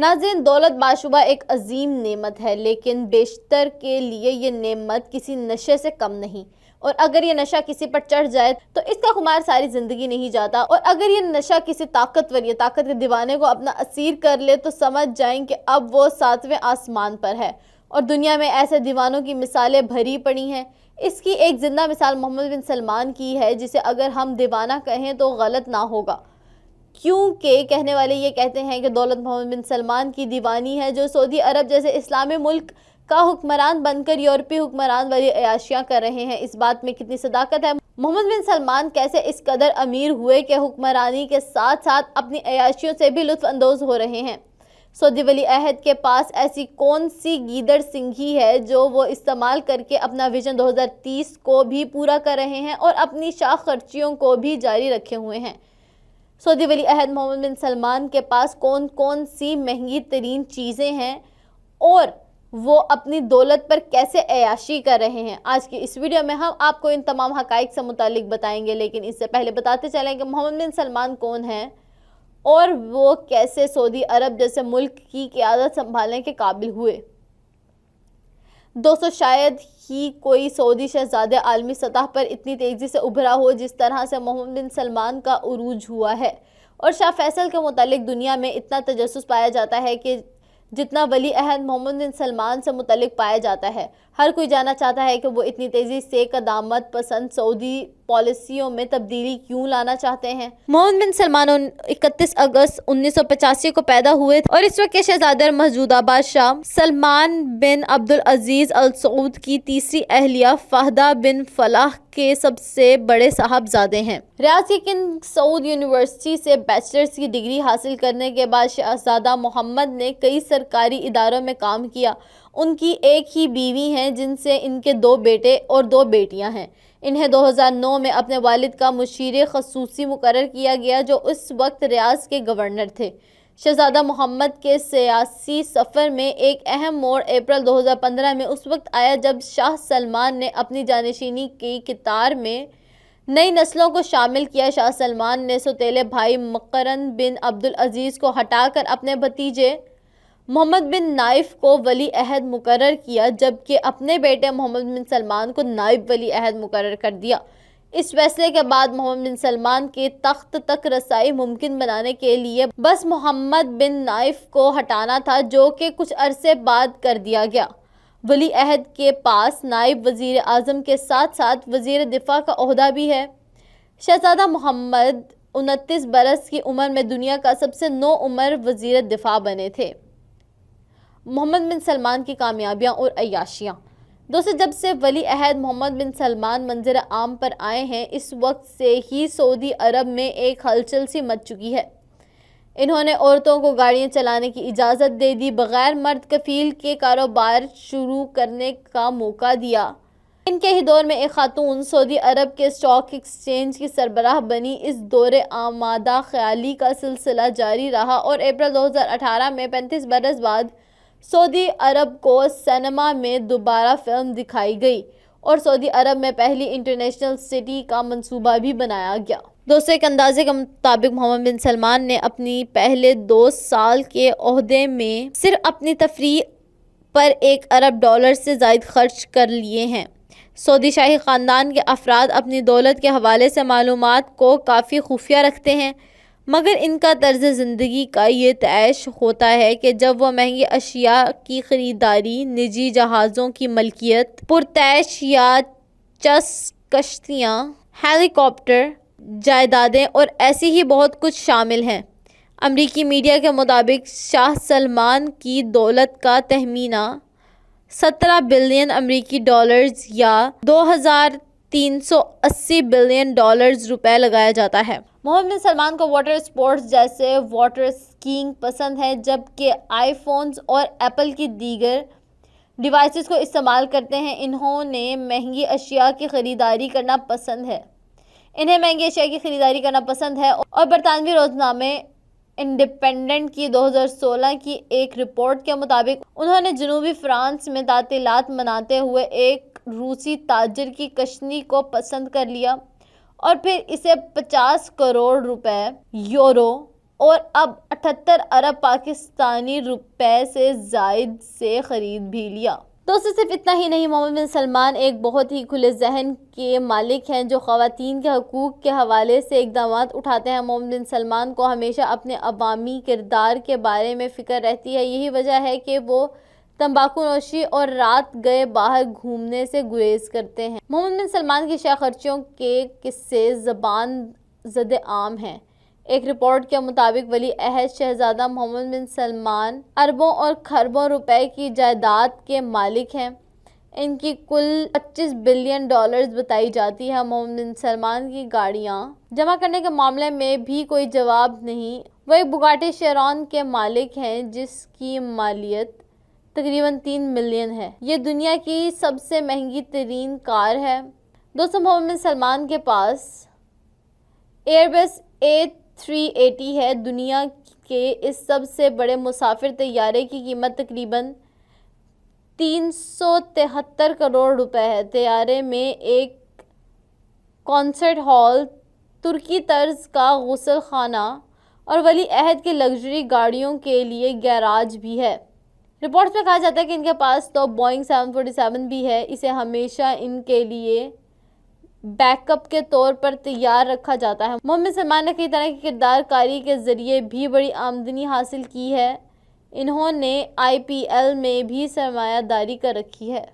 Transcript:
ناظرین، دولت باشبہ ایک عظیم نعمت ہے، لیکن بیشتر کے لیے یہ نعمت کسی نشے سے کم نہیں۔ اور اگر یہ نشہ کسی پر چڑھ جائے تو اس کا خمار ساری زندگی نہیں جاتا، اور اگر یہ نشہ کسی طاقتور یا طاقت کے دیوانے کو اپنا اسیر کر لے تو سمجھ جائیں کہ اب وہ 7ویں آسمان پر ہے۔ اور دنیا میں ایسے دیوانوں کی مثالیں بھری پڑی ہیں۔ اس کی ایک زندہ مثال محمد بن سلمان کی ہے، جسے اگر ہم دیوانہ کہیں تو غلط نہ ہوگا، کیونکہ کہنے والے یہ کہتے ہیں کہ دولت محمد بن سلمان کی دیوانی ہے، جو سعودی عرب جیسے اسلامی ملک کا حکمران بن کر یورپی حکمران والی عیاشیاں کر رہے ہیں۔ اس بات میں کتنی صداقت ہے؟ محمد بن سلمان کیسے اس قدر امیر ہوئے کہ حکمرانی کے ساتھ ساتھ اپنی عیاشیوں سے بھی لطف اندوز ہو رہے ہیں؟ سعودی ولی عہد کے پاس ایسی کون سی گیدڑ سنگھی ہے جو وہ استعمال کر کے اپنا ویژن 2030 کو بھی پورا کر رہے ہیں اور اپنی شاخ خرچیوں کو بھی جاری رکھے ہوئے ہیں؟ سعودی ولی عہد محمد بن سلمان کے پاس کون کون سی مہنگی ترین چیزیں ہیں اور وہ اپنی دولت پر کیسے عیاشی کر رہے ہیں؟ آج کی اس ویڈیو میں ہم آپ کو ان تمام حقائق سے متعلق بتائیں گے، لیکن اس سے پہلے بتاتے چلیں کہ محمد بن سلمان کون ہیں اور وہ کیسے سعودی عرب جیسے ملک کی قیادت سنبھالنے کے قابل ہوئے۔ دوستو، شاید ہی کوئی سعودی شہزادہ عالمی سطح پر اتنی تیزی سے ابھرا ہو جس طرح سے محمد بن سلمان کا عروج ہوا ہے، اور شاہ فیصل کے متعلق دنیا میں اتنا تجسس پایا جاتا ہے کہ جتنا ولی عہد محمد بن سلمان سے متعلق پایا جاتا ہے۔ ہر کوئی جاننا چاہتا ہے کہ وہ اتنی تیزی سے قدامت پسند سعودی پالیسیوں میں تبدیلی کیوں لانا چاہتے ہیں۔ محمد بن سلمان 31 اگست 1985 کو پیدا ہوئے اور اس وقت کے شہزادہ اور موجودہ بادشاہ سلمان بن عبدالعزیز ال سعود کی تیسری اہلیہ فہدہ بن فلاح کے سب سے بڑے صاحبزادے ہیں۔ ریاض کی کنگ سعود یونیورسٹی سے بیچلرز کی ڈگری حاصل کرنے کے بعد شہزادہ محمد نے کئی سرکاری اداروں میں کام کیا۔ ان کی ایک ہی بیوی ہیں جن سے ان کے 2 بیٹے اور 2 بیٹیاں ہیں۔ انہیں 2009 میں اپنے والد کا مشیر خصوصی مقرر کیا گیا، جو اس وقت ریاض کے گورنر تھے۔ شہزادہ محمد کے سیاسی سفر میں ایک اہم موڑ اپریل 2015 میں اس وقت آیا جب شاہ سلمان نے اپنی جانشینی کی قطار میں نئی نسلوں کو شامل کیا۔ شاہ سلمان نے سوتیلے بھائی مقرن بن عبدالعزیز کو ہٹا کر اپنے بھتیجے محمد بن نائف کو ولی عہد مقرر کیا، جبکہ اپنے بیٹے محمد بن سلمان کو نائب ولی عہد مقرر کر دیا۔ اس فیصلے کے بعد محمد بن سلمان کے تخت تک رسائی ممکن بنانے کے لیے بس محمد بن نائف کو ہٹانا تھا، جو کہ کچھ عرصے بعد کر دیا گیا۔ ولی عہد کے پاس نائب وزیر اعظم کے ساتھ ساتھ وزیر دفاع کا عہدہ بھی ہے۔ شہزادہ محمد 29 برس کی عمر میں دنیا کا سب سے نو عمر وزیر دفاع بنے تھے۔ محمد بن سلمان کی کامیابیاں اور عیاشیاں۔ دوستو، جب سے ولی عہد محمد بن سلمان منظر عام پر آئے ہیں، اس وقت سے ہی سعودی عرب میں ایک ہلچل سی مچ چکی ہے۔ انہوں نے عورتوں کو گاڑیاں چلانے کی اجازت دے دی، بغیر مرد کفیل کے کاروبار شروع کرنے کا موقع دیا۔ ان کے ہی دور میں ایک خاتون سعودی عرب کے اسٹاک ایکسچینج کی سربراہ بنی۔ اس دور آمادہ خیالی کا سلسلہ جاری رہا اور اپریل 2018 میں 35 برس بعد سعودی عرب کو سینما میں دوبارہ فلم دکھائی گئی اور سعودی عرب میں پہلی انٹرنیشنل سٹی کا منصوبہ بھی بنایا گیا۔ دوستو، ایک اندازے کے مطابق محمد بن سلمان نے اپنی پہلے 2 سال کے عہدے میں صرف اپنی تفریح پر $1 ارب سے زائد خرچ کر لیے ہیں۔ سعودی شاہی خاندان کے افراد اپنی دولت کے حوالے سے معلومات کو کافی خفیہ رکھتے ہیں، مگر ان کا طرز زندگی کا یہ طیش ہوتا ہے کہ جب وہ مہنگی اشیاء کی خریداری، نجی جہازوں کی ملکیت، پرتعیش یاچس، کشتیاں، ہیلی کاپٹر، جائیدادیں اور ایسی ہی بہت کچھ شامل ہیں۔ امریکی میڈیا کے مطابق شاہ سلمان کی دولت کا تخمینہ $17 بلین یا $2,380 بلین روپے لگایا جاتا ہے۔ محمد بن سلمان کو واٹر اسپورٹس جیسے واٹر اسکیئنگ پسند ہے، جبکہ آئی فونز اور ایپل کی دیگر ڈیوائسز کو استعمال کرتے ہیں۔ انہیں مہنگی اشیاء کی خریداری کرنا پسند ہے اور برطانوی روزنامے انڈیپینڈنٹ کی 2016 کی ایک رپورٹ کے مطابق انہوں نے جنوبی فرانس میں تعطیلات مناتے ہوئے ایک روسی تاجر کی کشتی کو پسند کر لیا اور پھر اسے 50 کروڑ روپے، یورو اور اب 78 ارب پاکستانی روپے سے زائد سے خرید بھی لیا۔ دوستو صرف اتنا ہی نہیں، محمد بن سلمان ایک بہت ہی کھلے ذہن کے مالک ہیں جو خواتین کے حقوق کے حوالے سے اقدامات اٹھاتے ہیں۔ محمد بن سلمان کو ہمیشہ اپنے عوامی کردار کے بارے میں فکر رہتی ہے، یہی وجہ ہے کہ وہ تمباکو نوشی اور رات گئے باہر گھومنے سے گریز کرتے ہیں۔ محمد بن سلمان کی شائع خرچیوں کے قصے زبان زد عام ہیں۔ ایک رپورٹ کے مطابق ولی عہد شہزادہ محمد بن سلمان اربوں اور کھربوں روپے کی جائیداد کے مالک ہیں۔ ان کی کل $25 بلین بتائی جاتی ہے۔ محمد بن سلمان کی گاڑیاں جمع کرنے کے معاملے میں بھی کوئی جواب نہیں۔ وہ ایک بگاٹی شیرون کے مالک ہیں جس کی مالیت تقریباً 3 ملین ہے۔ یہ دنیا کی سب سے مہنگی ترین کار ہے۔ دوستو محمد بن سلمان کے پاس ایئر بس A380 ہے۔ دنیا کے اس سب سے بڑے مسافر طیارے کی قیمت تقریباً 373 کروڑ روپے ہے۔ طیارے میں ایک کنسرٹ ہال، ترکی طرز کا غسل خانہ اور ولی عہد کی لگژری گاڑیوں کے لیے گیراج بھی ہے۔ رپورٹس میں کہا جاتا ہے کہ ان کے پاس تو بوئنگ 747 بھی ہے۔ اسے ہمیشہ ان کے لیے بیک اپ کے طور پر تیار رکھا جاتا ہے۔ محمد بن سلمان نے کئی طرح کی کردار کاری کے ذریعے بھی بڑی آمدنی حاصل کی ہے۔ انہوں نے IPL میں بھی سرمایہ داری کر رکھی ہے۔